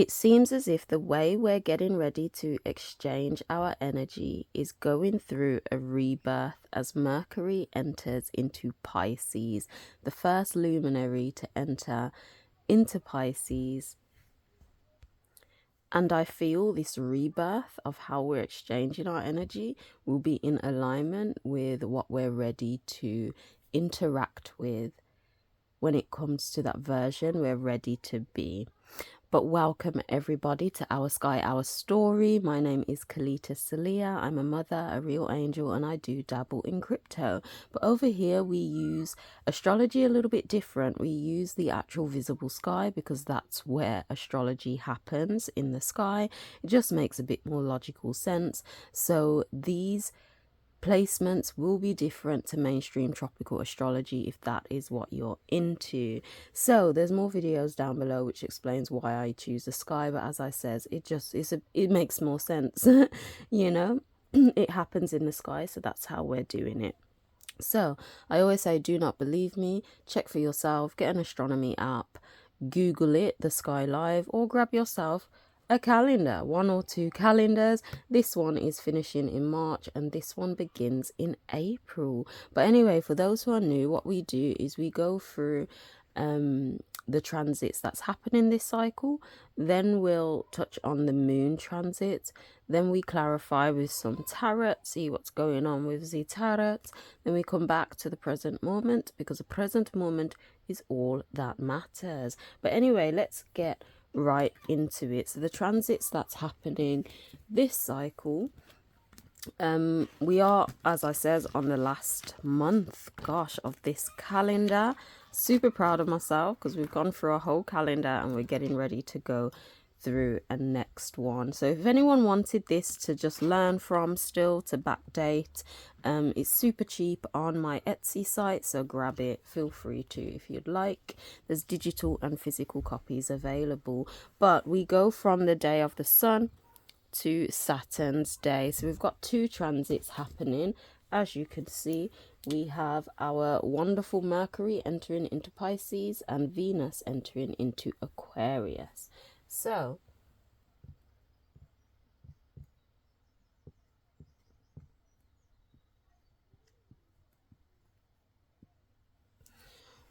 It seems as if the way we're getting ready to exchange our energy is going through a rebirth as Mercury enters into Pisces, the first luminary to enter into Pisces. And I feel this rebirth of how we're exchanging our energy will be in alignment with what we're ready to interact with when it comes to that version we're ready to be. But welcome everybody to Our Sky, Our Story. My name is Kelita Sahliah. I'm a mother, a real angel, and I do dabble in crypto. But over here we use astrology a little bit different. We use the actual visible sky because that's where astrology happens, in the sky. It just makes a bit more logical sense. So these placements will be different to mainstream tropical astrology if that is what you're into. So there's more videos down below which explains why I choose the sky, but as I says, it makes more sense. You know, it happens in the sky, so that's how we're doing it. So I always say, do not believe me, check for yourself, get an astronomy app, Google it, the sky live, or grab yourself a calendar, 1 or 2 calendars. This one is finishing in March and this one begins in April. But anyway, for those who are new, what we do is we go through the transits that's happening this cycle, then we'll touch on the moon transit, then we clarify with some tarot, see what's going on with the tarot, then we come back to the present moment because the present moment is all that matters. But anyway, let's get right into it. So the transits that's happening this cycle, we are, as I says, on the last month, gosh, of this calendar. Super proud of myself because we've gone through a whole calendar and we're getting ready to go through a next one. So if anyone wanted this to just learn from, still to backdate, it's super cheap on my Etsy site, so grab it, feel free to if you'd like. There's digital and physical copies available, but we go from the day of the sun to Saturn's day. So we've got 2 transits happening. As you can see, we have our wonderful Mercury entering into Pisces and Venus entering into Aquarius. So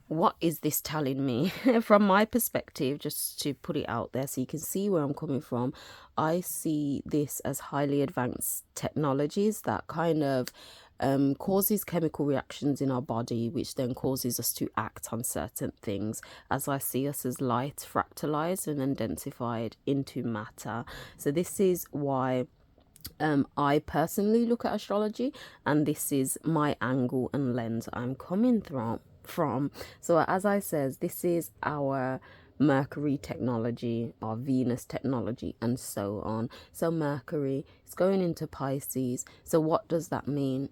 what is this telling me? From my perspective, just to put it out there so you can see where I'm coming from, I see this as highly advanced technologies that kind of causes chemical reactions in our body, which then causes us to act on certain things, as I see us as light fractalized and then densified into matter. So this is why I personally look at astrology, and this is my angle and lens I'm coming from. So as I says, this is our Mercury technology, our Venus technology, and so on. So Mercury is going into Pisces. So what does that mean?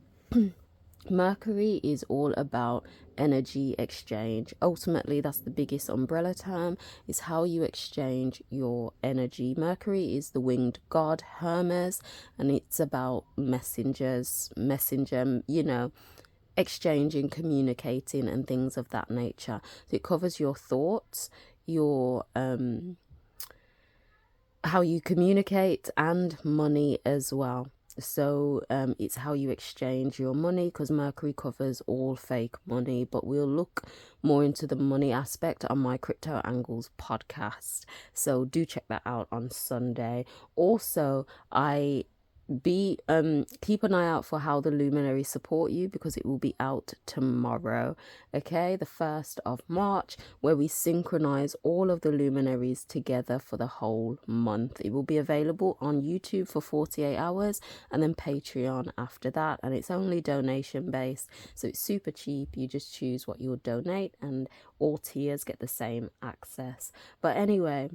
Mercury is all about energy exchange. Ultimately, that's the biggest umbrella term, is how you exchange your energy. Mercury is the winged god Hermes, and it's about messenger, you know, exchanging, communicating, and things of that nature. So it covers your thoughts, your how you communicate, and money as well. So it's how you exchange your money, because Mercury covers all fake money, but we'll look more into the money aspect on my Crypto Angles podcast, so do check that out on Sunday. Also, keep an eye out for how the luminaries support you, because it will be out tomorrow, okay, the 1st of March, where we synchronize all of the luminaries together for the whole month. It will be available on YouTube for 48 hours and then Patreon after that, and it's only donation based, so it's super cheap. You just choose what you'll donate and all tiers get the same access. But anyway,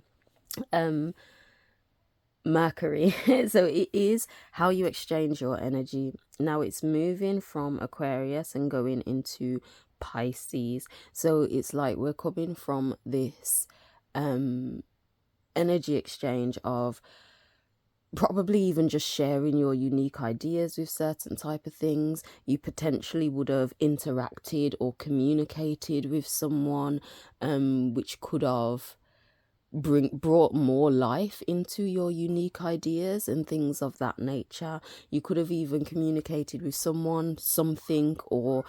Mercury, so it is how you exchange your energy. Now it's moving from Aquarius and going into Pisces, so it's like we're coming from this energy exchange of probably even just sharing your unique ideas with certain type of things. You potentially would have interacted or communicated with someone which could have brought more life into your unique ideas and things of that nature. You could have even communicated with someone, something, or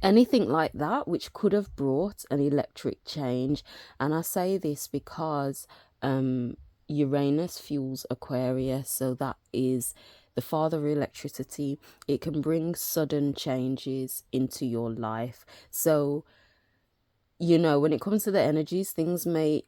anything like that, which could have brought an electric change. And I say this because Uranus fuels Aquarius, so that is the father of electricity. It can bring sudden changes into your life. So, you know, when it comes to the energies, things may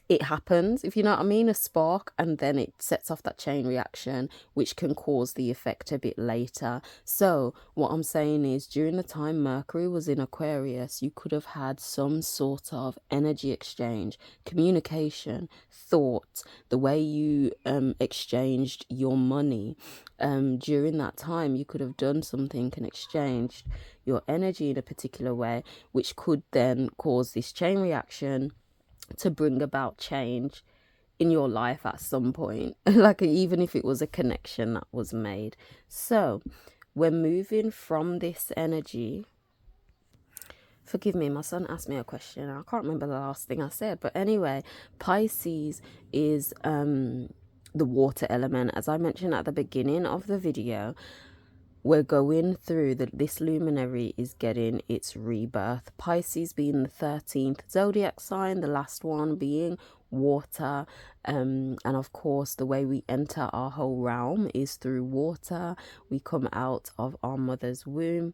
it happens, if you know what I mean, a spark, and then it sets off that chain reaction, which can cause the effect a bit later. So what I'm saying is, during the time Mercury was in Aquarius, you could have had some sort of energy exchange, communication, thought, the way you exchanged your money. During that time, you could have done something and exchanged your energy in a particular way, which could then cause this chain reaction to bring about change in your life at some point, like even if it was a connection that was made. So we're moving from this energy. Forgive me, my son asked me a question. I can't remember the last thing I said, but anyway, Pisces is the water element. As I mentioned at the beginning of the video, we're going through this luminary is getting its rebirth. Pisces being the 13th zodiac sign, the last one being water, and of course the way we enter our whole realm is through water. We come out of our mother's womb.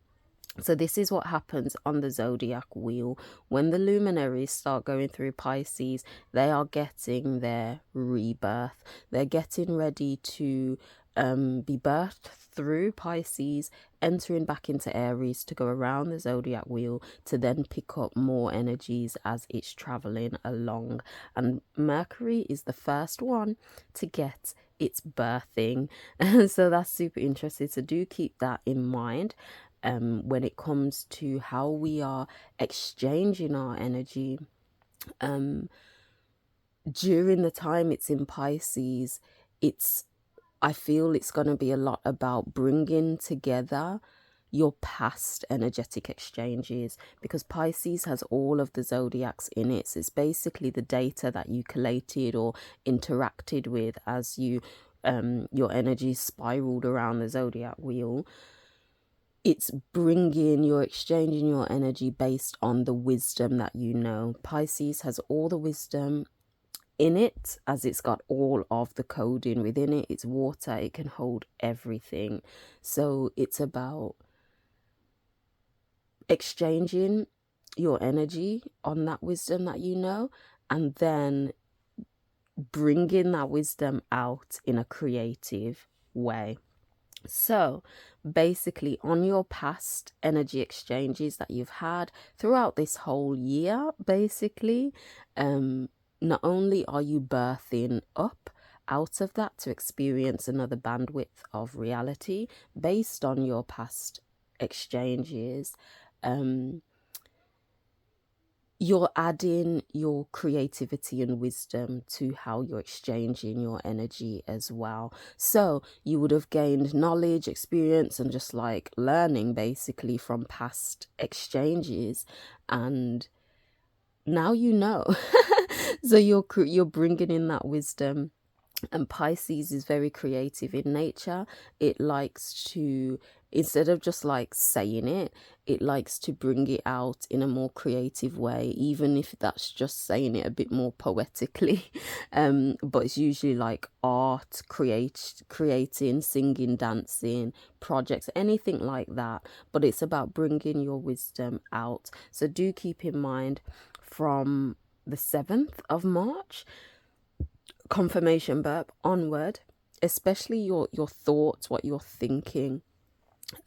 So this is what happens on the zodiac wheel. When the luminaries start going through Pisces, they are getting their rebirth. They're getting ready to be birthed through Pisces, entering back into Aries to go around the zodiac wheel to then pick up more energies as it's traveling along. And Mercury is the first one to get its birthing. And so that's super interesting. So do keep that in mind. When it comes to how we are exchanging our energy during the time it's in Pisces, I feel it's going to be a lot about bringing together your past energetic exchanges, because Pisces has all of the zodiacs in it. So it's basically the data that you collated or interacted with as you your energy spiraled around the zodiac wheel. It's you're exchanging your energy based on the wisdom that you know. Pisces has all the wisdom in it, as it's got all of the coding within it. It's water, it can hold everything. So it's about exchanging your energy on that wisdom that you know, and then bringing that wisdom out in a creative way. So basically, on your past energy exchanges that you've had throughout this whole year, basically, not only are you birthing up out of that to experience another bandwidth of reality based on your past exchanges, you're adding your creativity and wisdom to how you're exchanging your energy as well. So you would have gained knowledge, experience, and just like learning basically from past exchanges, and now you know. So you're bringing in that wisdom. And Pisces is very creative in nature. It likes to, instead of just like saying it, it likes to bring it out in a more creative way, even if that's just saying it a bit more poetically. But it's usually like art, creating, singing, dancing, projects, anything like that. But it's about bringing your wisdom out. So do keep in mind, from the 7th of March, confirmation burp onward, especially your thoughts, what you're thinking,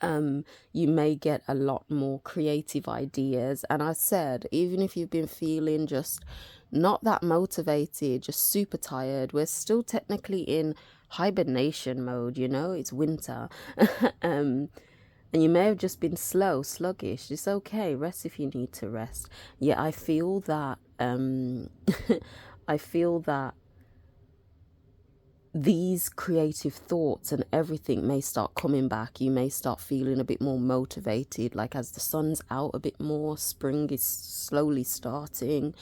you may get a lot more creative ideas. And I said, even if you've been feeling just not that motivated, just super tired, we're still technically in hibernation mode, you know, it's winter. And you may have just been sluggish. It's okay, rest if you need to rest. Yeah, I feel that I feel that these creative thoughts and everything may start coming back. You may start feeling a bit more motivated, like as the sun's out a bit more, spring is slowly starting.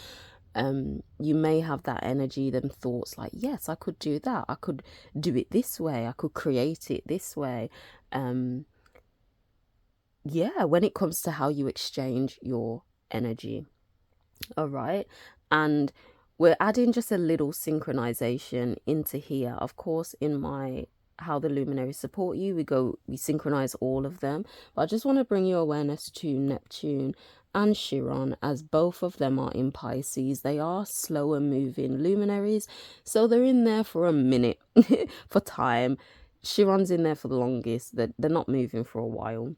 You may have that energy, them thoughts like, yes, I could do that, I could do it this way, I could create it this way. Yeah, when it comes to how you exchange your energy. All right. And we're adding just a little synchronization into here. Of course, in my how the luminaries support you, we synchronize all of them. But I just want to bring your awareness to Neptune and Chiron, as both of them are in Pisces. They are slower moving luminaries, so they're in there for a minute for time. Chiron's in there for the longest. They're not moving for a while.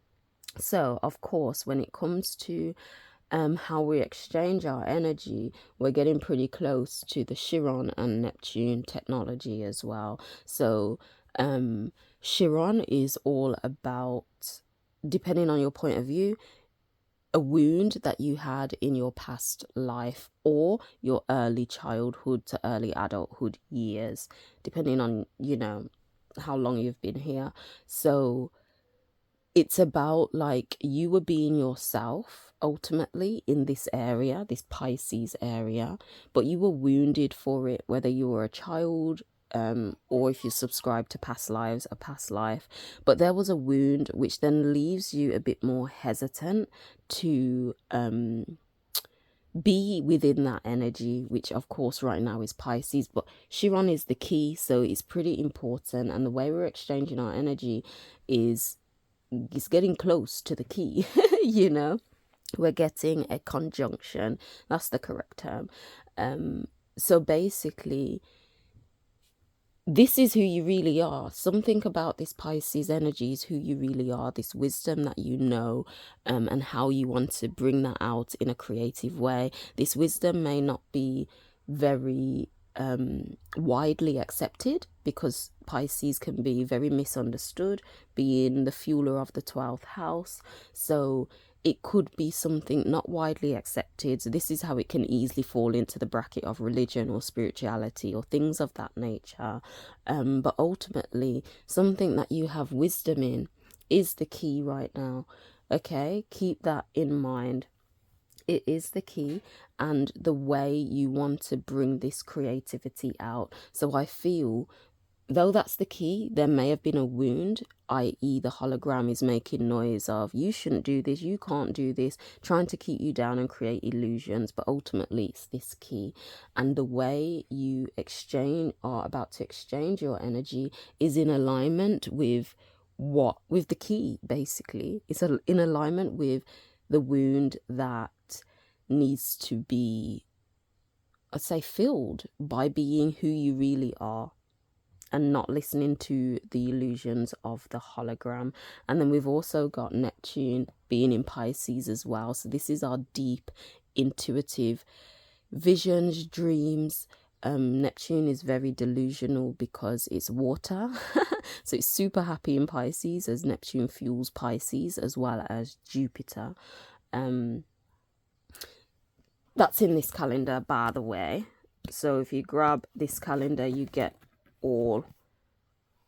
So, of course, when it comes to how we exchange our energy, we're getting pretty close to the Chiron and Neptune technology as well. So Chiron is all about, depending on your point of view, a wound that you had in your past life or your early childhood to early adulthood years, depending on, how long you've been here. So it's about like you were being yourself ultimately in this area, this Pisces area, but you were wounded for it, whether you were a child or if you subscribe to past lives, a past life. But there was a wound which then leaves you a bit more hesitant to be within that energy, which of course right now is Pisces, but Chiron is the key, so it's pretty important. And the way we're exchanging our energy is getting close to the key. We're getting a conjunction, that's the correct term. So basically, this is who you really are. Something about this Pisces energy is who you really are, this wisdom that you know, and how you want to bring that out in a creative way. This wisdom may not be very widely accepted, because Pisces can be very misunderstood, being the fueler of the 12th house. So it could be something not widely accepted. So this is how it can easily fall into the bracket of religion or spirituality or things of that nature. But ultimately, something that you have wisdom in is the key right now. Okay, keep that in mind. It is the key, and the way you want to bring this creativity out. So I feel, though that's the key, there may have been a wound, i.e. the hologram is making noise of, you shouldn't do this, you can't do this, trying to keep you down and create illusions. But ultimately it's this key, and the way you are about to exchange your energy is in alignment with the key. Basically, it's in alignment with the wound that needs to be, I'd say, filled by being who you really are and not listening to the illusions of the hologram. And then we've also got Neptune being in Pisces as well. So this is our deep, intuitive visions, dreams. Neptune is very delusional because it's water. So it's super happy in Pisces, as Neptune fuels Pisces as well as Jupiter. That's in this calendar, by the way. So if you grab this calendar, you get all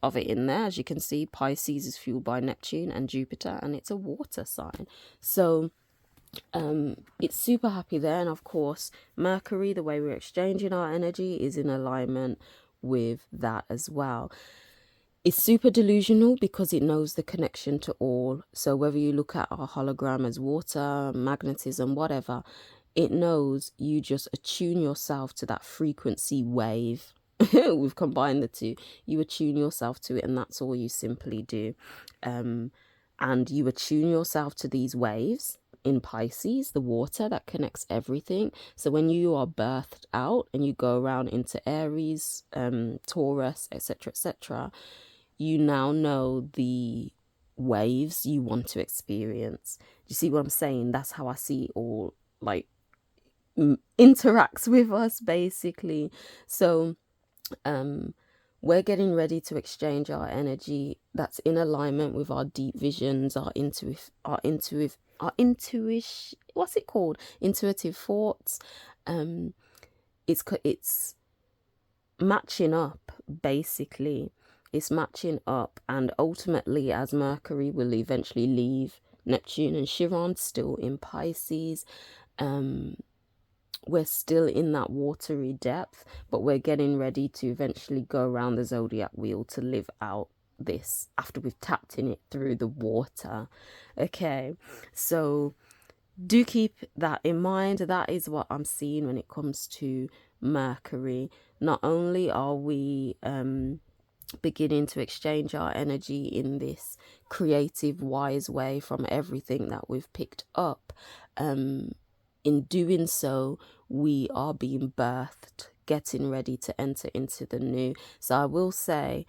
of it in there. As you can see, Pisces is fueled by Neptune and Jupiter, and it's a water sign. So it's super happy there. And of course, Mercury, the way we're exchanging our energy, is in alignment with that as well. It's super delusional because it knows the connection to all. So whether you look at our hologram as water, magnetism, whatever, it knows you just attune yourself to that frequency wave. We've combined the two. You attune yourself to it, and that's all you simply do. And you attune yourself to these waves in Pisces, the water that connects everything. So when you are birthed out and you go around into Aries, Taurus, etc., you now know the waves you want to experience. Do you see what I'm saying? That's how I see it all, like, interacts with us, basically. So we're getting ready to exchange our energy that's in alignment with our deep visions, our intuitive, what's it called? Intuitive thoughts. It's matching up, basically. It's matching up, and ultimately, as Mercury will eventually leave Neptune and Chiron, still in Pisces, we're still in that watery depth, but we're getting ready to eventually go around the zodiac wheel to live out this after we've tapped in it through the water. Okay, so do keep that in mind. That is what I'm seeing when it comes to Mercury. Not only are we beginning to exchange our energy in this creative, wise way from everything that we've picked up, in doing so, we are being birthed, getting ready to enter into the new. So I will say,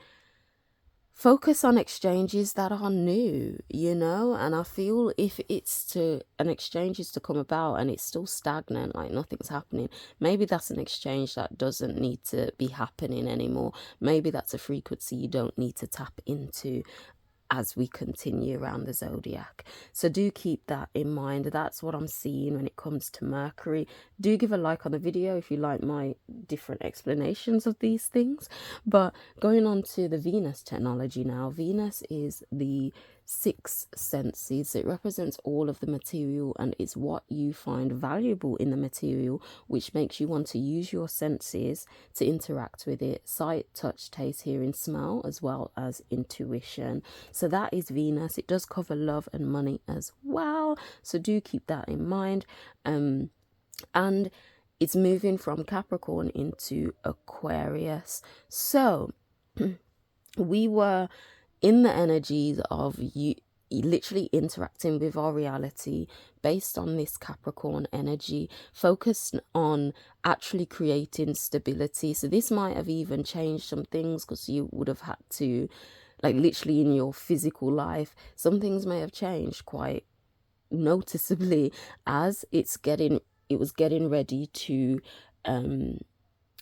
focus on exchanges that are new, you know. And I feel if it's to an exchange is to come about and it's still stagnant, like nothing's happening, maybe that's an exchange that doesn't need to be happening anymore. Maybe that's a frequency you don't need to tap into as we continue around the zodiac. So do keep that in mind. That's what I'm seeing when it comes to Mercury. Do give a like on the video if you like my different explanations of these things. But going on to the Venus technology now. Venus is the sixth senses. It represents all of the material and is what you find valuable in the material, which makes you want to use your senses to interact with it: sight, touch, taste, hearing, smell, as well as intuition. So that is Venus. It does cover love and money as well, so do keep that in mind. And it's moving from Capricorn into Aquarius. So we were in the energies of you literally interacting with our reality based on this Capricorn energy, focused on actually creating stability. So this might have even changed some things, because you would have had to, like, literally in your physical life, some things may have changed quite noticeably as it was getting ready to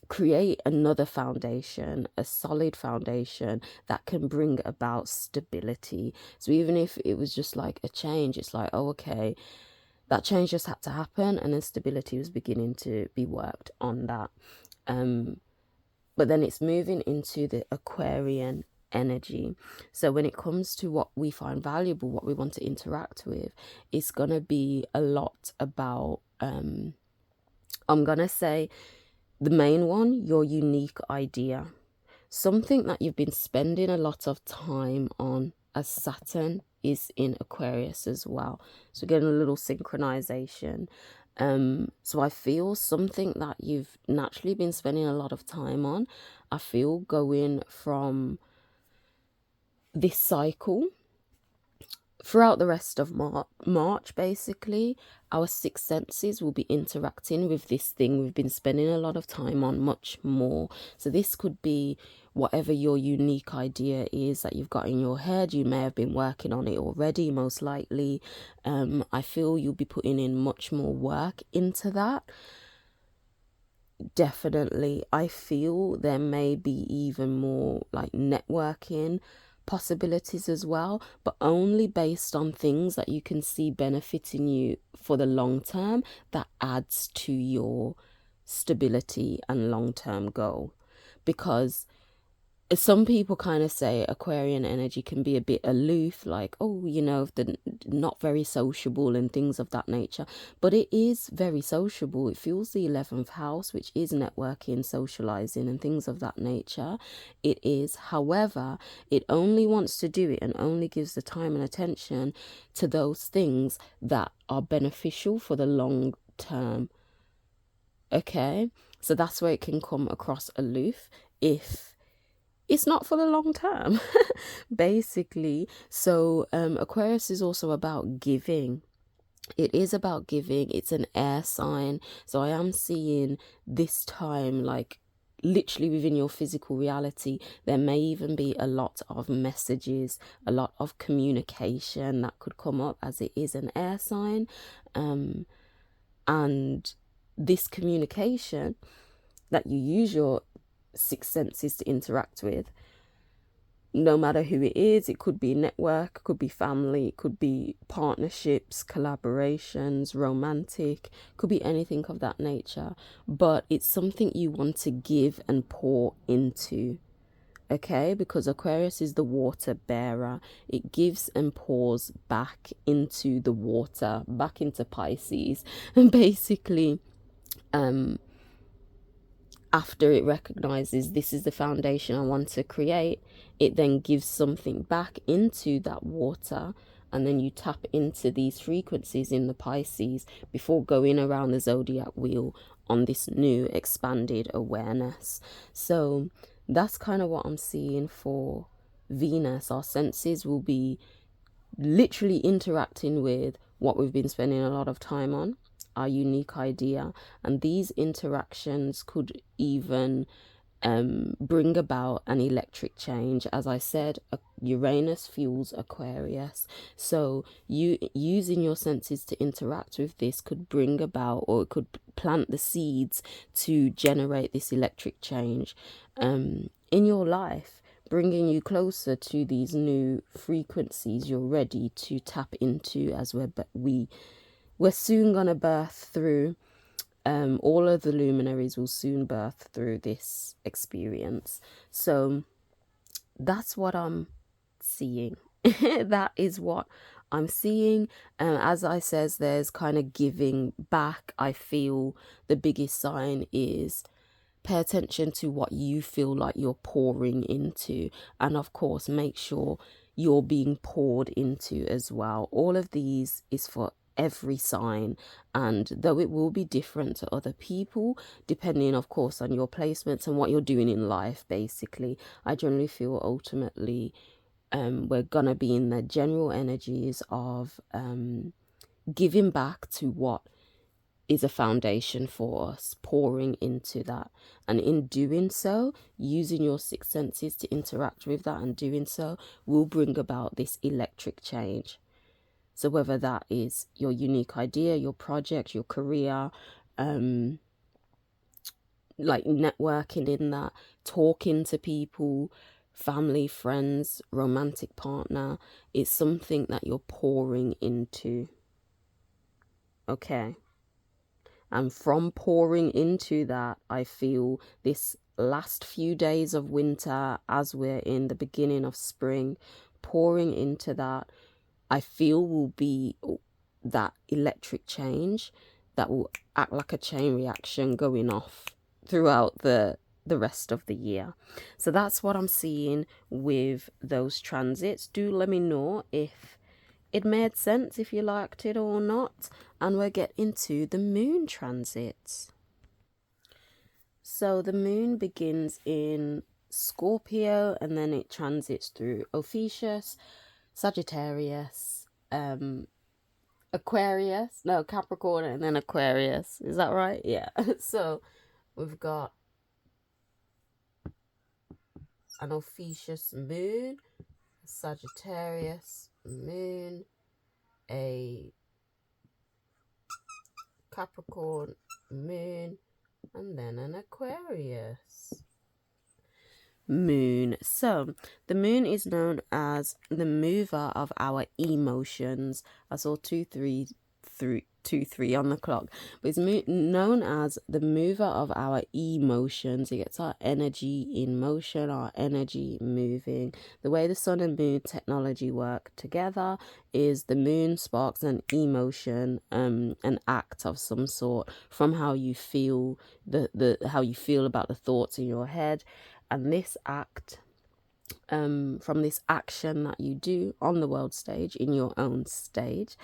create another foundation, a solid foundation that can bring about stability. So even if it was just like a change, it's like, oh, okay, that change just had to happen, and then stability was beginning to be worked on that. But then it's moving into the Aquarian energy. So when it comes to what we find valuable, what we want to interact with, it's gonna be a lot about I'm gonna say the main one, your unique idea, something that you've been spending a lot of time on, as Saturn is in Aquarius as well. So getting a little synchronization. So I feel something that you've naturally been spending a lot of time on, I feel going from this cycle throughout the rest of March, basically, our sixth senses will be interacting with this thing we've been spending a lot of time on much more. So this could be whatever your unique idea is that you've got in your head. You may have been working on it already, most likely. I feel you'll be putting in much more work into that. Definitely. I feel there may be even more like networking possibilities as well, but only based on things that you can see benefiting you for the long term, that adds to your stability and long-term goal. Because some people kind of say Aquarian energy can be a bit aloof, like, oh, you know, they're not very sociable and things of that nature. But it is very sociable. It fuels the 11th house, which is networking, socializing and things of that nature. It is. However, it only wants to do it and only gives the time and attention to those things that are beneficial for the long term. Okay? So that's where it can come across aloof if it's not for the long term, basically. So Aquarius is also about giving. It is about giving. It's an air sign. So I am seeing this time, like, literally within your physical reality, there may even be a lot of messages, a lot of communication that could come up, as it is an air sign. And this communication that you use your six senses to interact with no matter who it is. It could be network, could be family, it could be partnerships, collaborations, romantic, could be anything of that nature. But it's something you want to give and pour into. Okay, because Aquarius is the water bearer. It gives and pours back into the water, back into Pisces. And basically, after it recognizes this is the foundation I want to create, it then gives something back into that water, and then you tap into these frequencies in the Pisces before going around the zodiac wheel on this new expanded awareness. So that's kind of what I'm seeing for Venus. Our senses will be literally interacting with what we've been spending a lot of time on, our unique idea. And these interactions could even bring about an electric change. As I said, Uranus fuels Aquarius. So you using your senses to interact with this could bring about, or it could plant the seeds to generate this electric change in your life, bringing you closer to these new frequencies you're ready to tap into, as we're soon gonna birth through. All of the luminaries will soon birth through this experience. So that's what I'm seeing. That is what I'm seeing. As I says, there's kind of giving back. I feel the biggest sign is pay attention to what you feel like you're pouring into, and of course make sure you're being poured into as well. All of these is for every sign, and though it will be different to other people depending of course on your placements and what you're doing in life, basically I generally feel ultimately we're gonna be in the general energies of giving back to what is a foundation for us, pouring into that, and in doing so, using your six senses to interact with that, and doing so will bring about this electric change. So whether that is your unique idea, your project, your career, like networking in that, talking to people, family, friends, romantic partner, it's something that you're pouring into. Okay. And from pouring into that, I feel this last few days of winter, as we're in the beginning of spring, pouring into that, I feel will be that electric change that will act like a chain reaction going off throughout the rest of the year. So that's what I'm seeing with those transits. Do let me know if it made sense, if you liked it or not. And we'll get into the moon transits. So the moon begins in Scorpio, and then it transits through Ophiuchus, Sagittarius, Capricorn, and then Aquarius. Is that right? Yeah. So we've got an Ophiuchus moon, Sagittarius moon, a Capricorn moon, and then an Aquarius moon. So the moon is known as the mover of our emotions. I saw 2-3 on the clock, but it's known as the mover of our emotions. It gets our energy in motion, our energy moving. The way the sun and moon technology work together is the moon sparks an emotion, an act of some sort from how you feel, how you feel about the thoughts in your head. And this act, from this action that you do on the world stage, in your own stage,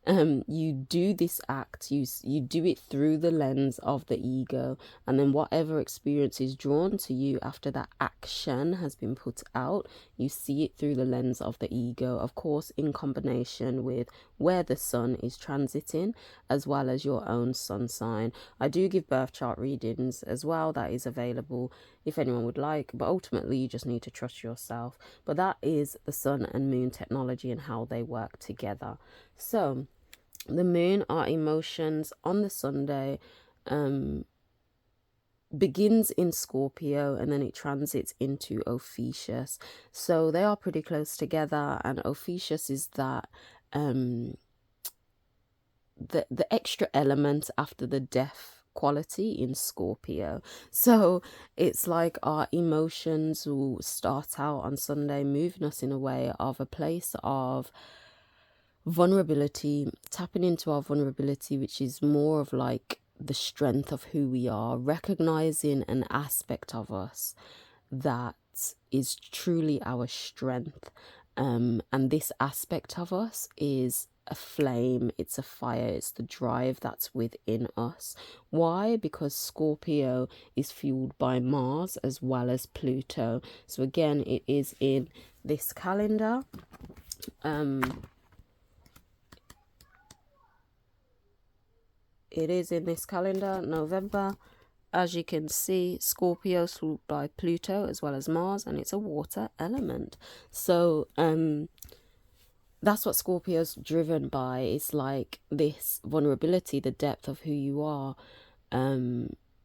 you do this act, you do it through the lens of the ego, and then whatever experience is drawn to you after that action has been put out, you see it through the lens of the ego, of course in combination with where the sun is transiting, as well as your own sun sign. I do give birth chart readings as well, that is available if anyone would like, but ultimately you just need to trust yourself. But that is the sun and moon technology and how they work together. So the moon, our emotions on the Sunday, begins in Scorpio and then it transits into Ophiuchus. So they are pretty close together, and Ophiuchus is that the extra element after the death quality in Scorpio. So it's like our emotions will start out on Sunday moving us in a way of a place of vulnerability, tapping into our vulnerability, which is more of like the strength of who we are, recognizing an aspect of us that is truly our strength. And this aspect of us is a flame, it's a fire, it's the drive that's within us. Why? Because Scorpio is fueled by Mars as well as Pluto. So again, it is in this calendar. It is in this calendar, November. As you can see, Scorpio is ruled by Pluto as well as Mars, and it's a water element. So that's what Scorpio's driven by. It's like this vulnerability, the depth of who you are,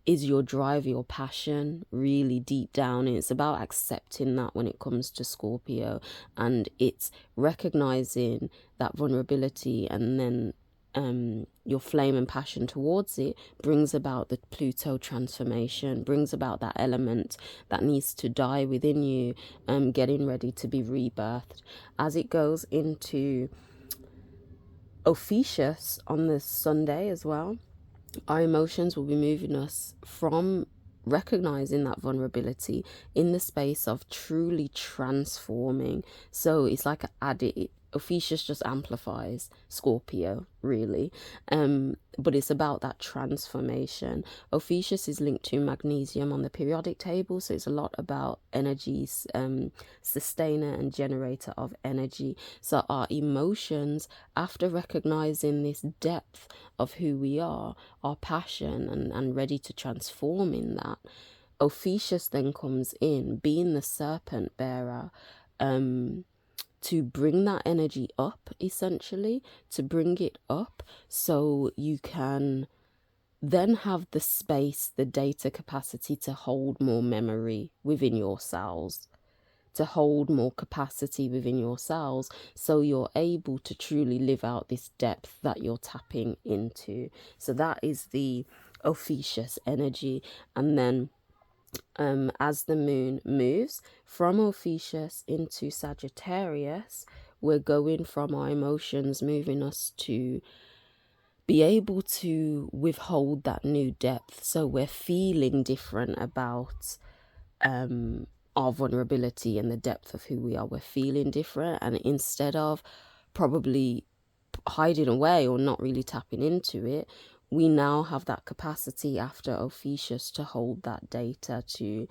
is your drive, your passion, really deep down. And it's about accepting that when it comes to Scorpio, and it's recognizing that vulnerability, and then your flame and passion towards it brings about the Pluto transformation, brings about that element that needs to die within you, getting ready to be rebirthed. As it goes into Ophiuchus on this Sunday as well, our emotions will be moving us from recognizing that vulnerability in the space of truly transforming. So it's like Ophiuchus just amplifies Scorpio, really. But it's about that transformation. Ophiuchus is linked to magnesium on the periodic table, so it's a lot about energies, sustainer and generator of energy. So our emotions, after recognizing this depth of who we are, our passion, and ready to transform in that, Ophiuchus then comes in, being the serpent bearer, to bring that energy up, essentially, to bring it up so you can then have the space, the data capacity to hold more memory within your cells, to hold more capacity within your cells, so you're able to truly live out this depth that you're tapping into. So that is the Ophiuchus energy. And then as the moon moves from Ophiuchus into Sagittarius, we're going from our emotions, moving us to be able to withhold that new depth. So we're feeling different about our vulnerability and the depth of who we are. We're feeling different, and instead of probably hiding away or not really tapping into it, we now have that capacity after Ophiuchus to hold that data, to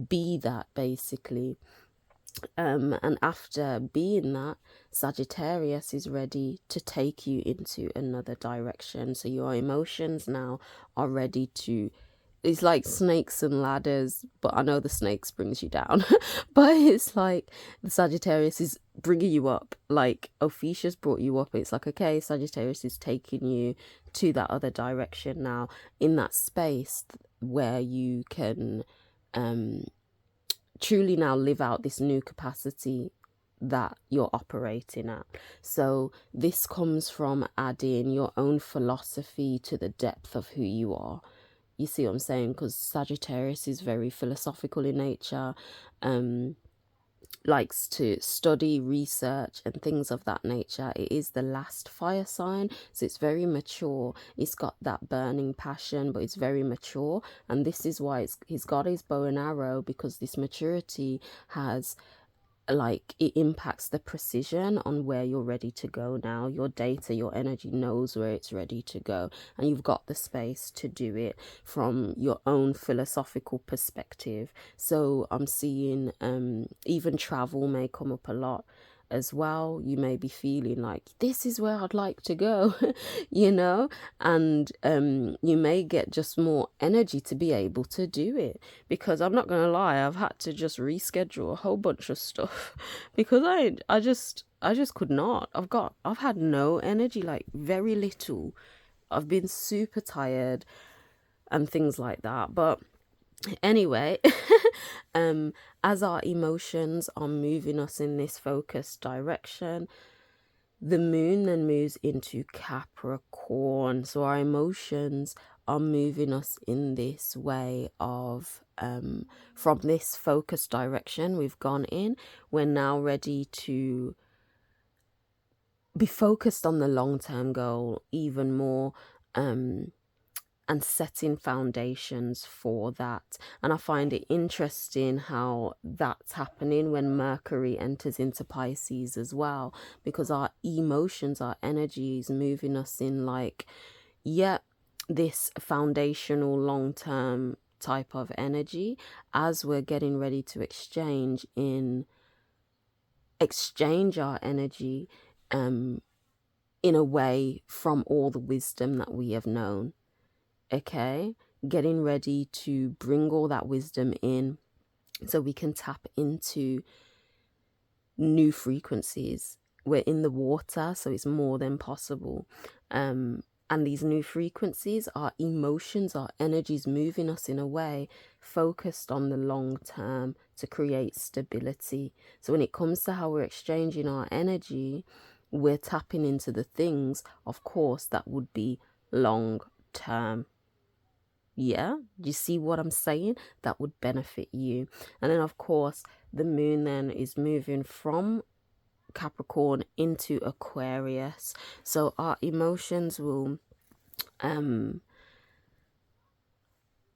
be that, basically. And after being that, Sagittarius is ready to take you into another direction. So your emotions now are ready to, it's like snakes and ladders, but I know the snakes brings you down. But it's like the Sagittarius is bringing you up, like Ophiuchus brought you up. It's like, okay, Sagittarius is taking you to that other direction now, in that space where you can truly now live out this new capacity that you're operating at. So this comes from adding your own philosophy to the depth of who you are. You see what I'm saying? Because Sagittarius is very philosophical in nature, likes to study, research, and things of that nature. It is the last fire sign, so it's very mature. It's got that burning passion, but it's very mature. And this is why he's got his bow and arrow, because this maturity has, like, it impacts the precision on where you're ready to go now. Your data, your energy knows where it's ready to go, and you've got the space to do it from your own philosophical perspective. So I'm seeing even travel may come up a lot as well. You may be feeling like, this is where I'd like to go, you know, and you may get just more energy to be able to do it. Because I'm not gonna lie, I've had to just reschedule a whole bunch of stuff because I just could not. I've had no energy, like very little. I've been super tired and things like that. But Anyway, as our emotions are moving us in this focused direction, the moon then moves into Capricorn. So our emotions are moving us in this way of, from this focused direction we've gone in, we're now ready to be focused on the long-term goal even more, and setting foundations for that. And I find it interesting how that's happening when Mercury enters into Pisces as well, because our emotions, our energy is moving us in like, yeah, this foundational long-term type of energy as we're getting ready to exchange our energy in a way from all the wisdom that we have known. Okay, getting ready to bring all that wisdom in so we can tap into new frequencies. We're in the water, so it's more than possible. And these new frequencies, our emotions, our energies moving us in a way focused on the long term to create stability. So when it comes to how we're exchanging our energy, we're tapping into the things, of course, that would be long term. Yeah, do you see what I'm saying? That would benefit you. And then of course the moon then is moving from Capricorn into Aquarius, so our emotions will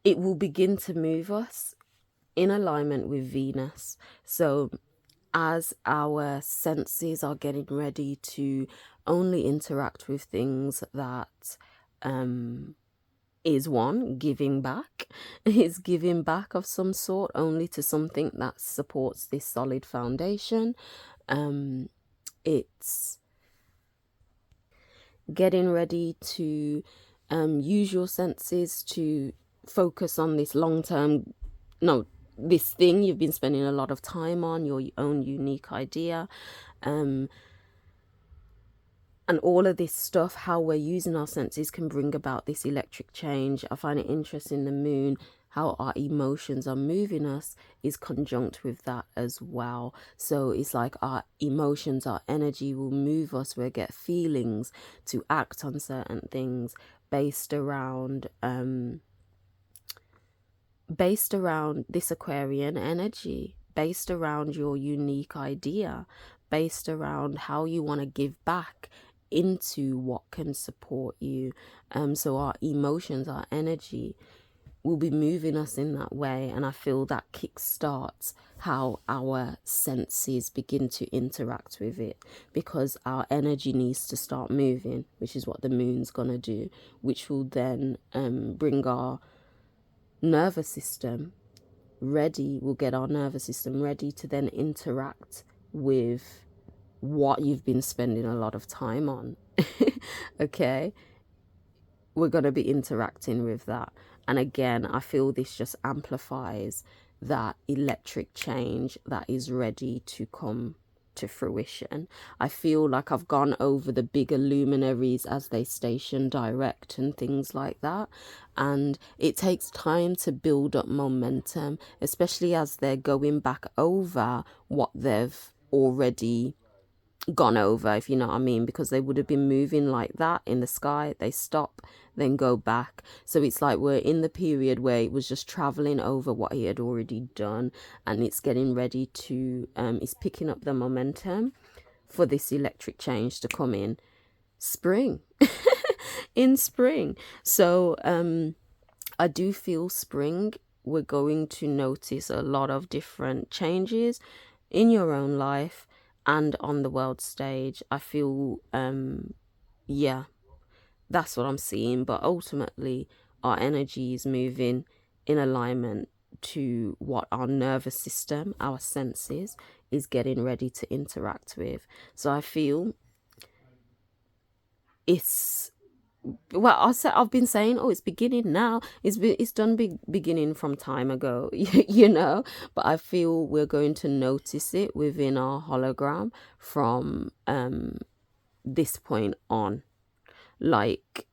it will begin to move us in alignment with Venus. So as our senses are getting ready to only interact with things that is one, giving back, is giving back of some sort only to something that supports this solid foundation. It's getting ready to use your senses to focus on this long-term, this thing you've been spending a lot of time on, your own unique idea. And all of this stuff, how we're using our senses can bring about this electric change. I find it interesting, the moon, how our emotions are moving us is conjunct with that as well. So it's like our emotions, our energy will move us. We'll get feelings to act on certain things based around this Aquarian energy, based around your unique idea, based around how you want to give back into what can support you. So our emotions, our energy will be moving us in that way, and I feel that kickstarts how our senses begin to interact with it, because our energy needs to start moving, which is what the moon's gonna do, which will then bring our nervous system ready, will get our nervous system ready to then interact with what you've been spending a lot of time on. Okay, we're going to be interacting with that. And again, I feel this just amplifies that electric change that is ready to come to fruition. I feel like I've gone over the bigger luminaries as they station direct and things like that, and it takes time to build up momentum, especially as they're going back over what they've already gone over, if you know what I mean, because they would have been moving like that in the sky. They stop, then go back. So it's like we're in the period where it was just traveling over what he had already done, and it's getting ready to it's picking up the momentum for this electric change to come in spring. In spring. So I do feel spring, we're going to notice a lot of different changes in your own life and on the world stage. I feel yeah, that's what I'm seeing. But ultimately our energy is moving in alignment to what our nervous system, our senses, is getting ready to interact with. So I feel it's, well, I've been saying, oh, it's beginning now. It's done beginning from time ago, you know. But I feel we're going to notice it within our hologram from this point on, like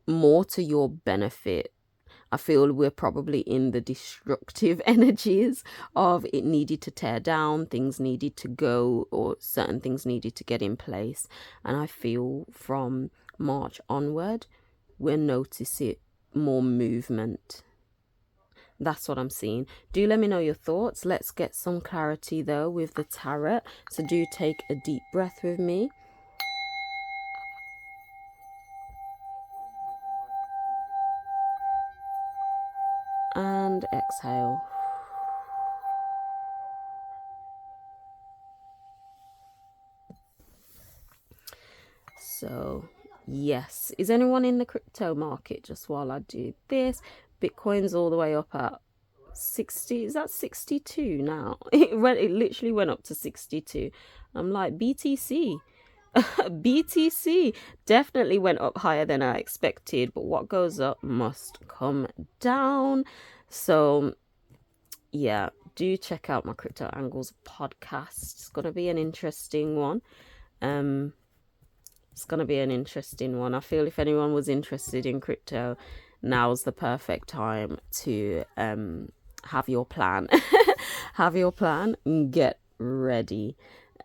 more to your benefit. I feel we're probably in the destructive energies of it needed to tear down, things needed to go, or certain things needed to get in place. And I feel from March onward, we'll notice it more movement. That's what I'm seeing. Do let me know your thoughts. Let's get some clarity though with the tarot. So do take a deep breath with me. And exhale. So yes, is anyone in the crypto market? Just while I do this, Bitcoin's all the way up at 60. Is that 62 now? It literally went up to 62. I'm like, BTC. BTC definitely went up higher than I expected, but what goes up must come down. So yeah, do check out my Crypto Angles podcast. It's gonna be an interesting one. It's gonna be an interesting one. I feel if anyone was interested in crypto, now's the perfect time to have your plan. Have your plan and get ready.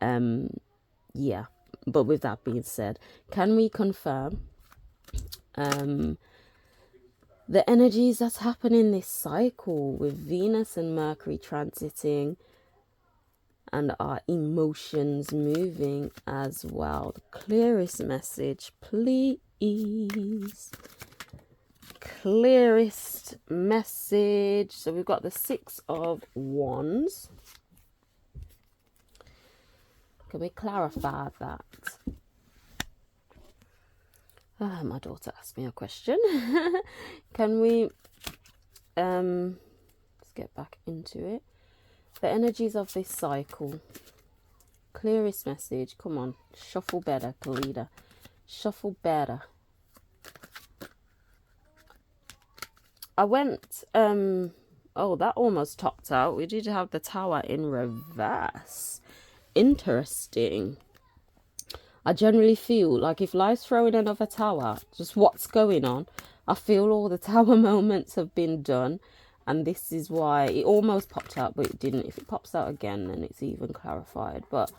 Yeah, but with that being said, can we confirm the energies that's happening this cycle with Venus and Mercury transiting and our emotions moving as well? The clearest message, please. Clearest message. So we've got the 6 of Wands. Can we clarify that? My daughter asked me a question. Can we let's get back into it. The energies of this cycle. Clearest message. Come on. Shuffle better, Kelita. Shuffle better. I went, oh, that almost topped out. We did have the Tower in reverse. Interesting. I generally feel like if life's throwing another tower, just what's going on? I feel all the tower moments have been done. And this is why it almost popped out, but it didn't. If it pops out again, then it's even clarified. But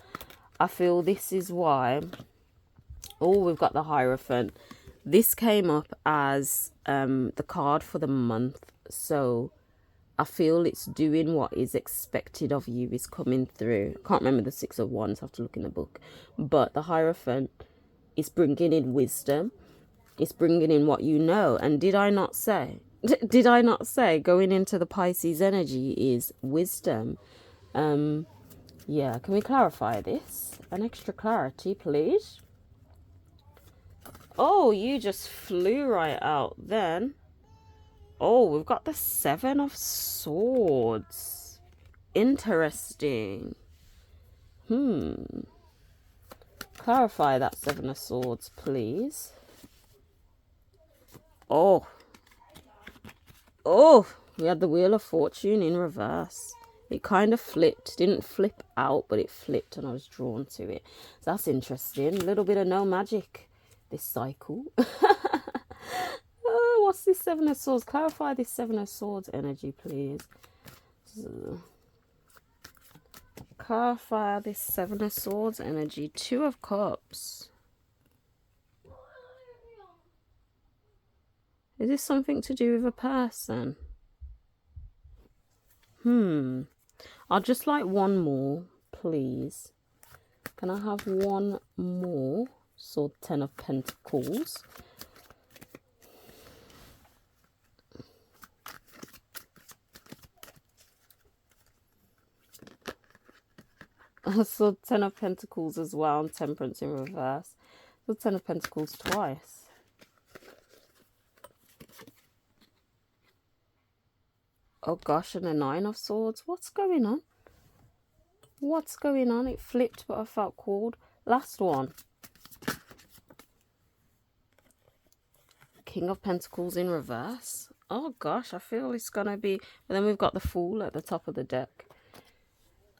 I feel this is why. Oh, we've got the Hierophant. This came up as the card for the month. So I feel it's doing what is expected of you, is coming through. I can't remember the 6 of Wands. I have to look in the book. But the Hierophant is bringing in wisdom. It's bringing in what you know. And did I not say? Did I not say going into the Pisces energy is wisdom? Yeah, can we clarify this? An extra clarity, please. Oh, you just flew right out then. Oh, we've got the 7 of Swords. Interesting. Clarify that 7 of Swords, please. Oh, we had the Wheel of Fortune in reverse. It kind of flipped. Didn't flip out, but it flipped and I was drawn to it. So that's interesting. A little bit of no magic this cycle. Oh, what's this 7 of Swords? Clarify this 7 of Swords energy, please. Clarify this 7 of Swords energy. 2 of Cups. Is this something to do with a person? I'd just like one more, please. Can I have one more? Sword, 10 of Pentacles. Sword, 10 of Pentacles as well, and Temperance in reverse. Sword, 10 of Pentacles twice. Oh gosh, and a 9 of Swords. What's going on? What's going on? It flipped, but I felt called. Last one. King of Pentacles in reverse. Oh gosh, I feel it's gonna be. And then we've got the Fool at the top of the deck.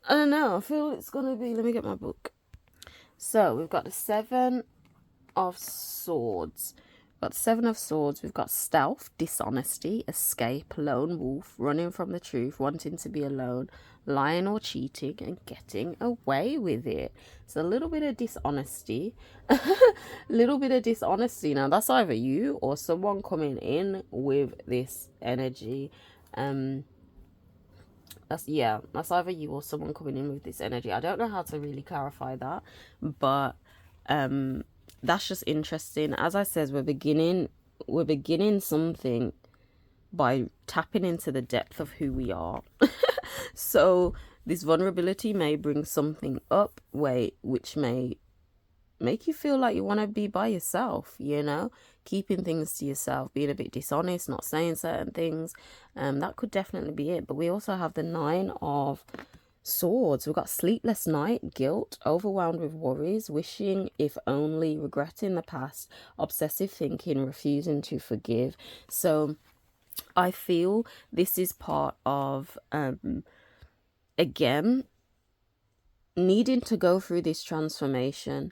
I don't know. I feel it's gonna be. Let me get my book. So we've got the 7 of Swords. got 7 of Swords. We've got stealth, dishonesty, escape, lone wolf, running from the truth, wanting to be alone, lying or cheating, and getting away with it. So a little bit of dishonesty. A little bit of dishonesty. Now, that's either you or someone coming in with this energy. That's either you or someone coming in with this energy. I don't know how to really clarify that, but that's just interesting. As I said, we're beginning something by tapping into the depth of who we are. So this vulnerability may bring something up which may make you feel like you want to be by yourself, you know, keeping things to yourself, being a bit dishonest, not saying certain things. That could definitely be it. But we also have the 9 of Swords. We've got sleepless night, guilt, overwhelmed with worries, wishing if only, regretting the past, obsessive thinking, refusing to forgive. So I feel this is part of again needing to go through this transformation,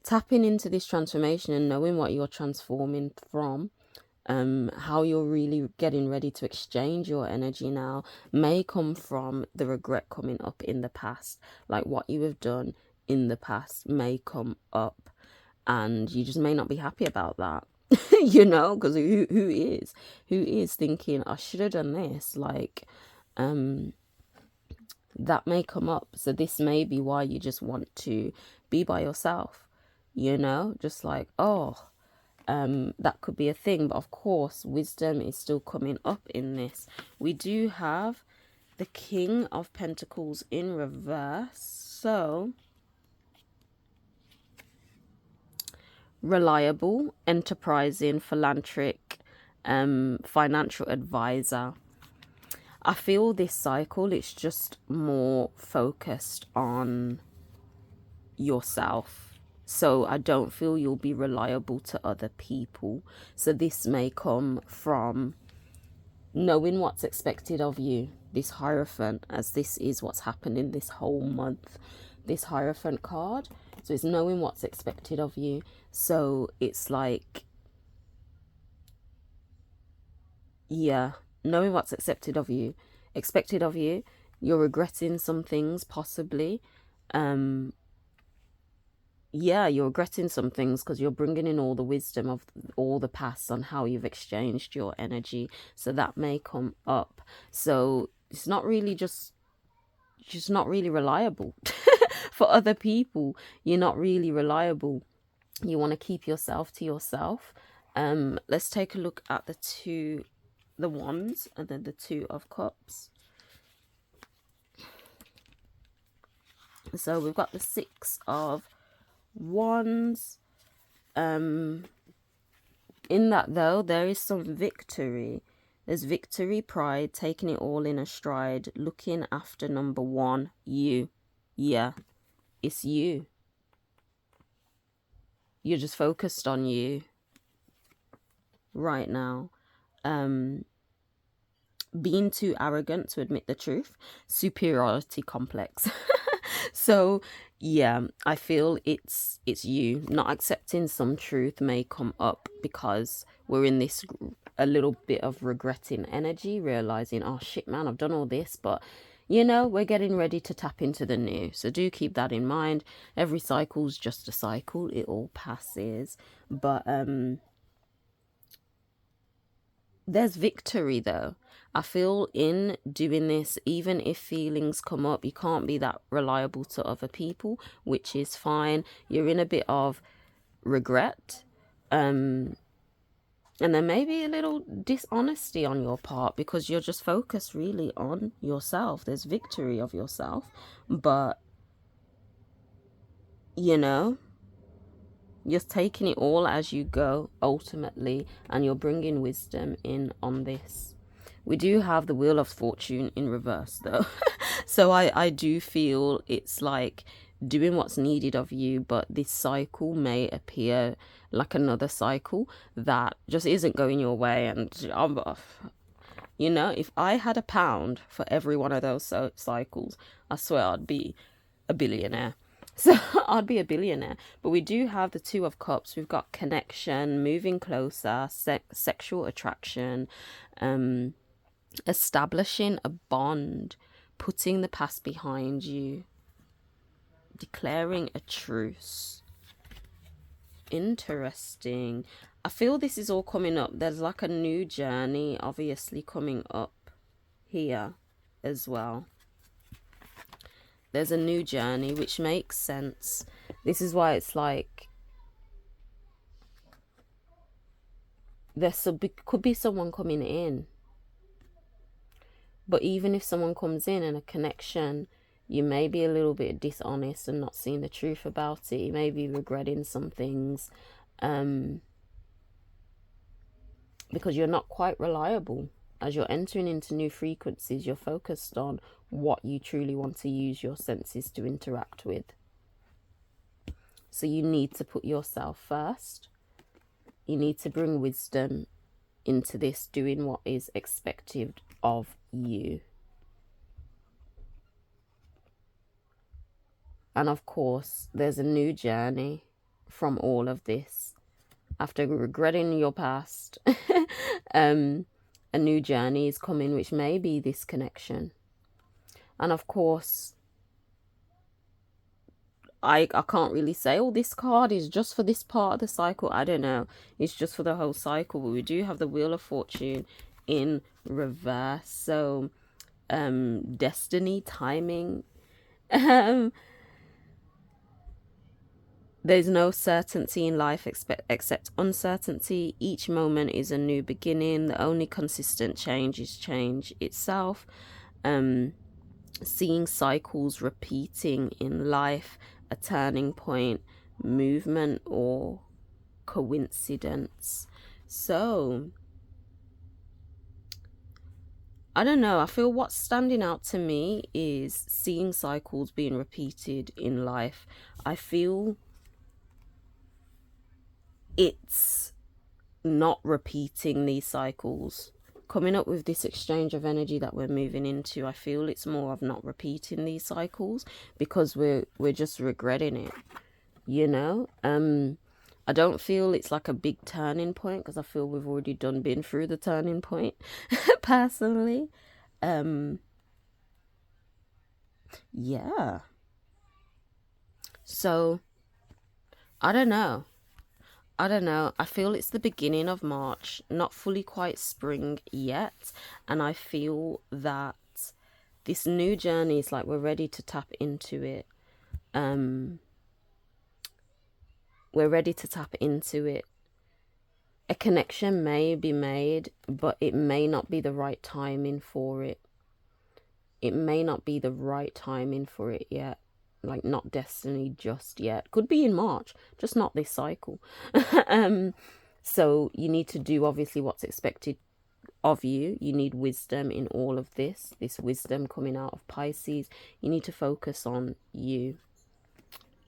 tapping into this transformation and knowing what you're transforming from. How you're really getting ready to exchange your energy now may come from the regret coming up in the past. Like what you have done in the past may come up and you just may not be happy about that. You know, because who is thinking I should have done this, like that may come up. So this may be why you just want to be by yourself, you know, just like, oh, that could be a thing. But of course, wisdom is still coming up in this. We do have the King of Pentacles in reverse. So reliable, enterprising, philanthropic, financial advisor. I feel this cycle, it's just more focused on yourself. So I don't feel you'll be reliable to other people. So this may come from knowing what's expected of you. This Hierophant, as this is what's happening this whole month. This Hierophant card. So it's knowing what's expected of you. So it's like, yeah, knowing what's expected of you. You're regretting some things, possibly. Yeah, you're regretting some things because you're bringing in all the wisdom of all the past on how you've exchanged your energy. So that may come up. So it's not really just not really reliable for other people. You're not really reliable. You want to keep yourself to yourself. Let's take a look at the Wands and then the 2 of Cups. So we've got the 6 of Wands. In that though, there is some victory. There's victory, pride, taking it all in a stride, looking after number 1, you. Yeah, it's you. You're just focused on you right now. Being too arrogant to admit the truth, superiority complex. So yeah, I feel it's you. Not accepting some truth may come up because we're in this a little bit of regretting energy, realizing, oh shit man, I've done all this, but you know, we're getting ready to tap into the new. So do keep that in mind. Every cycle's just a cycle, it all passes. But there's victory though. I feel in doing this, even if feelings come up, you can't be that reliable to other people, which is fine. You're in a bit of regret. And there may be a little dishonesty on your part because you're just focused really on yourself. There's victory of yourself, but you know, you're taking it all as you go ultimately, and you're bringing wisdom in on this. We do have the Wheel of Fortune in reverse though. So I do feel it's like doing what's needed of you, but this cycle may appear like another cycle that just isn't going your way. And you know, if I had £1 for every one of those cycles, I swear I'd be a billionaire. So I'd be a billionaire. But we do have the Two of Cups. We've got connection, moving closer, sexual attraction, establishing a bond, putting the past behind you, declaring a truce. Interesting. I feel this is all coming up. There's like a new journey obviously coming up here as well. There's a new journey, which makes sense. This is why it's like could be someone coming in. But even if someone comes in a connection, you may be a little bit dishonest and not seeing the truth about it. You may be regretting some things because you're not quite reliable. As you're entering into new frequencies, you're focused on what you truly want to use your senses to interact with. So you need to put yourself first. You need to bring wisdom into this, doing what is expected of you. And of course, there's a new journey from all of this. After regretting your past, a new journey is coming, which may be this connection. And of course, I can't really say, oh, this card is just for this part of the cycle. I don't know. It's just for the whole cycle. But we do have the Wheel of Fortune in reverse. So, destiny, timing. There's no certainty in life except uncertainty. Each moment is a new beginning. The only consistent change is change itself. Seeing cycles repeating in life, a turning point, movement, or coincidence. So, I don't know. I feel what's standing out to me is seeing cycles being repeated in life. I feel it's not repeating these cycles. Coming up with this exchange of energy that we're moving into, I feel it's more of not repeating these cycles because we're just regretting it, you know. I don't feel it's like a big turning point because I feel we've already been through the turning point personally. Yeah. So I don't know. I feel it's the beginning of March, not fully quite spring yet. And I feel that this new journey is like we're ready to tap into it. We're ready to tap into it. A connection may be made, but it may not be the right timing for it. It may not be the right timing for it yet. Like, not destiny just yet. Could be in March, just not this cycle. So you need to do obviously what's expected of you. You need wisdom in all of this wisdom coming out of Pisces. You need to focus on you.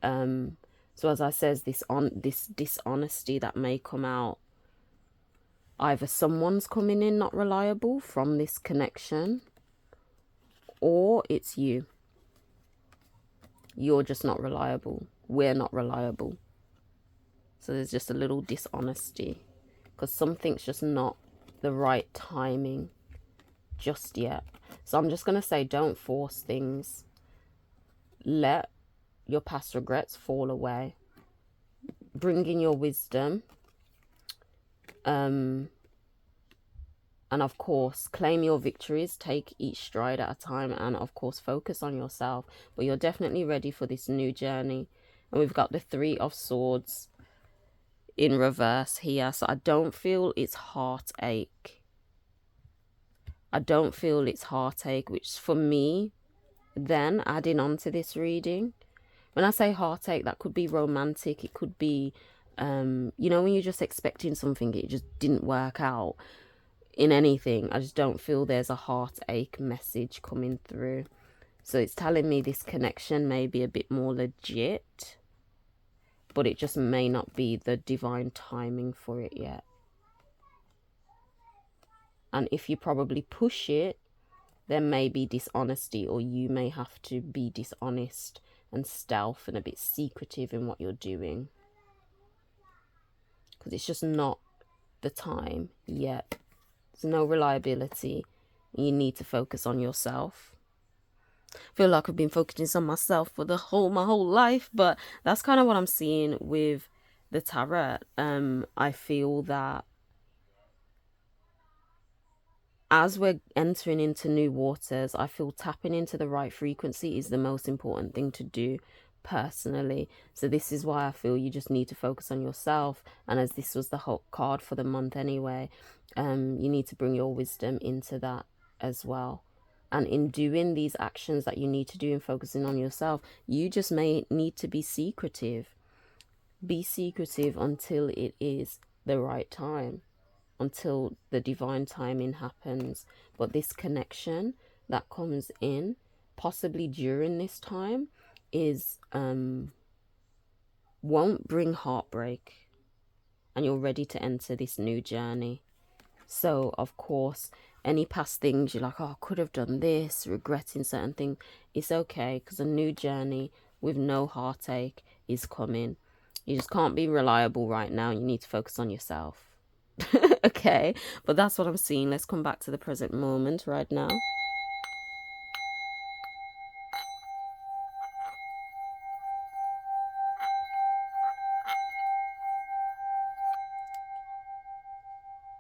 So as I says, this dishonesty that may come out, either someone's coming in not reliable from this connection, or it's you. You're just not reliable. We're not reliable. So there's just a little dishonesty because something's just not the right timing just yet. So I'm just going to say, don't force things. Let your past regrets fall away. Bring in your wisdom. And of course, claim your victories, take each stride at a time, and of course, focus on yourself. But you're definitely ready for this new journey. And we've got the Three of Swords in reverse here. So I don't feel it's heartache. Which for me, then adding on to this reading, when I say heartache, that could be romantic. It could be, you know, when you're just expecting something, it just didn't work out. In anything, I just don't feel there's a heartache message coming through. So it's telling me this connection may be a bit more legit, but it just may not be the divine timing for it yet. And if you probably push it, there may be dishonesty, or you may have to be dishonest and stealth and a bit secretive in what you're doing, because it's just not the time yet. There's no reliability. You need to focus on yourself. I feel like I've been focusing on myself for my whole life, but that's kind of what I'm seeing with the tarot. I feel that as we're entering into new waters, I feel tapping into the right frequency is the most important thing to do personally. So this is why I feel you just need to focus on yourself. And as this was the whole card for the month anyway, you need to bring your wisdom into that as well. And in doing these actions that you need to do and focusing on yourself, you just may need to be secretive. Be secretive until it is the right time, until the divine timing happens. But this connection that comes in possibly during this time is won't bring heartbreak, and you're ready to enter this new journey. So of course, any past things you're like, oh, I could have done this, regretting certain things, it's okay, because a new journey with no heartache is coming. You just can't be reliable right now. You need to focus on yourself. Okay, but that's what I'm seeing. Let's come back to the present moment right now.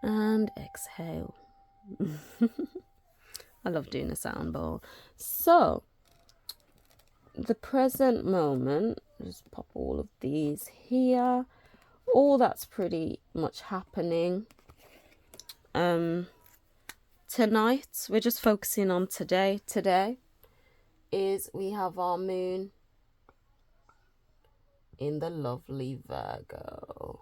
And exhale. I love doing a sound bowl. So the present moment, just pop all of these here. All that's pretty much happening. Tonight we're just focusing on today. Today is we have our moon in the lovely Virgo.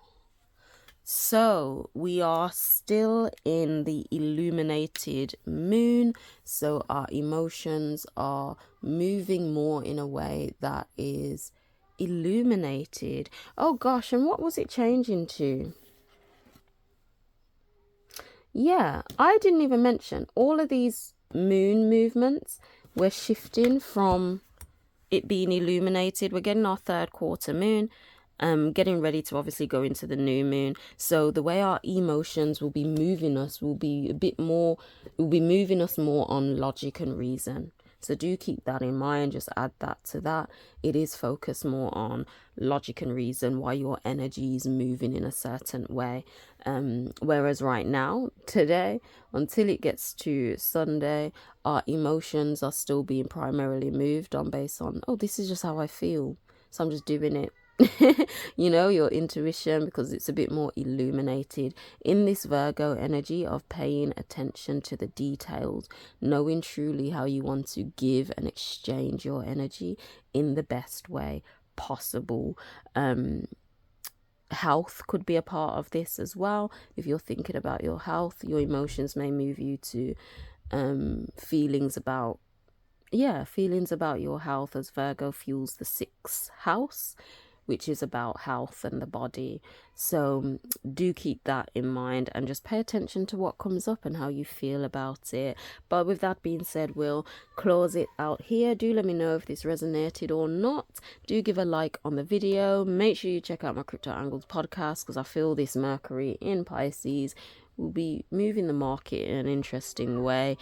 So we are still in the illuminated moon, so our emotions are moving more in a way that is illuminated. Oh gosh, and what was it changing to? Yeah, I didn't even mention all of these moon movements. We're shifting from it being illuminated. We're getting our third quarter moon, getting ready to obviously go into the new moon. So the way our emotions will be moving us will be a bit more, will be moving us more on logic and reason. So do keep that in mind. Just add that to that. It is focused more on logic and reason, why your energy is moving in a certain way. Whereas right now, today, until it gets to Sunday, our emotions are still being primarily moved on based on, oh, this is just how I feel, so I'm just doing it. You know, your intuition, because it's a bit more illuminated in this Virgo energy of paying attention to the details, knowing truly how you want to give and exchange your energy in the best way possible. Health could be a part of this as well. If you're thinking about your health, your emotions may move you to feelings about your health, as Virgo fuels the 6th house, which is about health and the body. So do keep that in mind and just pay attention to what comes up and how you feel about it. But with that being said, we'll close it out here. Do let me know if this resonated or not. Do give a like on the video. Make sure you check out my Crypto Angles podcast, because I feel this Mercury in Pisces will be moving the market in an interesting way.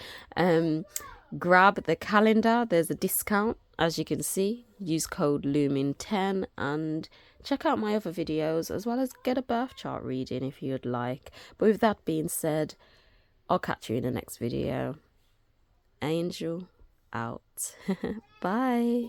Grab the calendar. There's a discount, as you can see. Use code LUMIN10 and check out my other videos, as well as get a birth chart reading if you'd like. But with that being said, I'll catch you in the next video. Angel out. Bye.